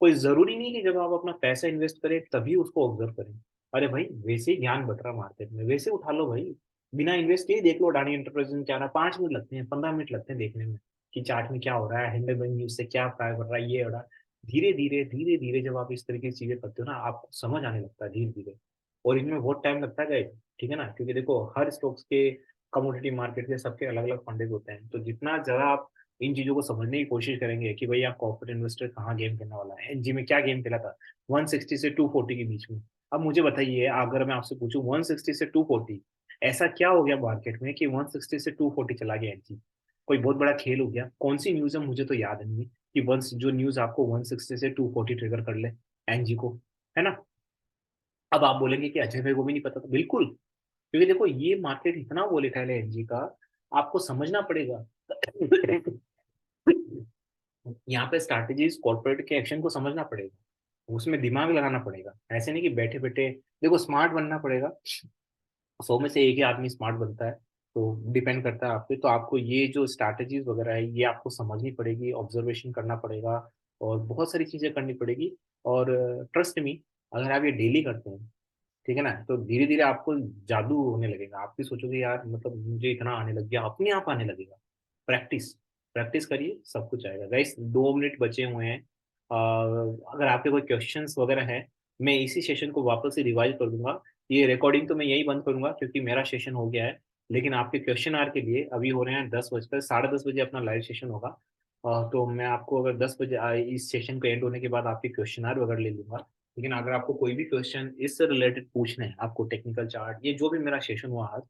कोई जरूरी नहीं कि जब आप अपना पैसा इन्वेस्ट करें तभी उसको ऑब्जर्व करें। अरे भाई वैसे ही ज्ञान बट रहा मार्केट में, वैसे उठा लो भाई, बिना इन्वेस्ट किए देख लो अडानी एंटरप्राइजेस में क्या रहा है, 5 मिनट लगते हैं, 15 मिनट लगते हैं देखने में कि चार्ट में क्या हो रहा है, हिंडनबर्ग न्यूज से क्या फायर कर रहा है, ये हो रहा है। धीरे धीरे जब आप इस तरीके की चीजें करते हो ना, आपको समझ आने लगता है धीरे धीरे। और इनमें बहुत टाइम लगता है guys, ठीक है ना, क्योंकि देखो हर स्टॉक्स के कमोडिटी मार्केट के सबके अलग अलग फंडेज होते हैं। तो जितना ज़्यादा आप इन चीज़ों को समझने की कोशिश करेंगे कि भाई आप कॉर्पोरेट इन्वेस्टर कहाँ गेम खेलने वाला है, एनजी में क्या गेम खेला था 160 से 240 के बीच में। अब मुझे बताइए, अगर मैं आपसे पूछूं 160 से 240 ऐसा क्या हो गया मार्केट में कि 160 से 240 चला गया एनजी? कोई बहुत बड़ा खेल हो गया? कौन सी न्यूज़ है, मुझे तो याद नहीं है कि वंस जो न्यूज़ आपको 160 से 240 ट्रिगर कर ले एनजी को, है ना? अब आप बोलेंगे कि अजय भाई को भी नहीं पता, तो बिल्कुल, क्योंकि देखो ये मार्केट इतना वोलेटाइल है एनजी का, आपको समझना पड़ेगा। यहाँ पे स्ट्रैटेजीज कॉर्पोरेट के एक्शन को समझना पड़ेगा, उसमें दिमाग लगाना पड़ेगा। ऐसे नहीं कि बैठे बैठे, देखो स्मार्ट बनना पड़ेगा। 100 में से एक ही आदमी स्मार्ट बनता है, तो डिपेंड करता है आप पे। तो आपको ये जो स्ट्रैटेजीज वगैरह है ये आपको समझनी पड़ेगी, ऑब्जर्वेशन करना पड़ेगा और बहुत सारी चीजें करनी पड़ेगी। और ट्रस्ट मी, अगर आप ये डेली करते हैं, ठीक है ना, तो धीरे धीरे आपको जादू होने लगेगा। आप भी सोचोगे यार मतलब मुझे इतना आने लग गया, अपने आप आने लगेगा। प्रैक्टिस, प्रैक्टिस करिए, सब कुछ आएगा। गाइस 2 मिनट बचे हुए हैं। अगर आपके कोई क्वेश्चंस वगैरह हैं, मैं इसी सेशन को वापस से रिवाइज कर दूंगा। ये रिकॉर्डिंग तो मैं यही बंद करूंगा क्योंकि मेरा सेशन हो गया है। लेकिन आपके क्वेश्चन आर के लिए अभी हो रहे हैं 10 बजकर, 10:30 बजे अपना लाइव सेशन होगा। तो मैं आपको अगर 10 बजे इस सेशन को एंड होने के बाद आपके क्वेश्चन आर वगैरह ले लूंगा। लेकिन अगर आपको कोई भी क्वेश्चन इससे रिलेटेड पूछने हैं, आपको टेक्निकल चार्ट, ये जो भी मेरा सेशन हुआ आज,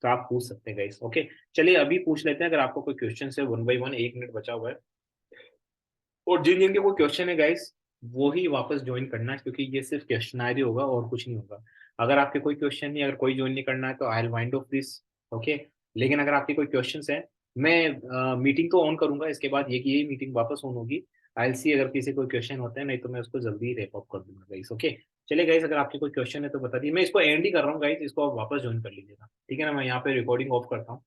तो आप पूछ सकते हैं गाइस। ओके, चलिए अभी पूछ लेते हैं अगर आपको कोई क्वेश्चन है, 1 बाय 1, 1 मिनट बचा हुआ है। और जिन जिनके कोई क्वेश्चन है गाइस, वो ही वापस ज्वाइन करना है क्योंकि ये सिर्फ क्वेश्चन ही होगा और कुछ नहीं होगा। अगर आपके कोई क्वेश्चन नहीं, अगर कोई ज्वाइन नहीं करना है तो I will wind of this. Okay, लेकिन अगर आपके कोई क्वेश्चन है, मैं मीटिंग तो ऑन करूंगा, इसके बाद ये कि यही मीटिंग वापस ऑन होगी। आई विल सी अगर किसी कोई क्वेश्चन होते हैं, नहीं तो मैं उसको जल्दी रैप अप कर दूंगा गाइस। ओके, चलिए गाइस, अगर आपके कोई क्वेश्चन है तो बता दिए। मैं इसको एंड ही कर रहा हूँ गाइस, इसको आप वापस ज्वाइन कर लीजिएगा, ठीक है ना? मैं यहाँ पे रिकॉर्डिंग ऑफ करता हूँ।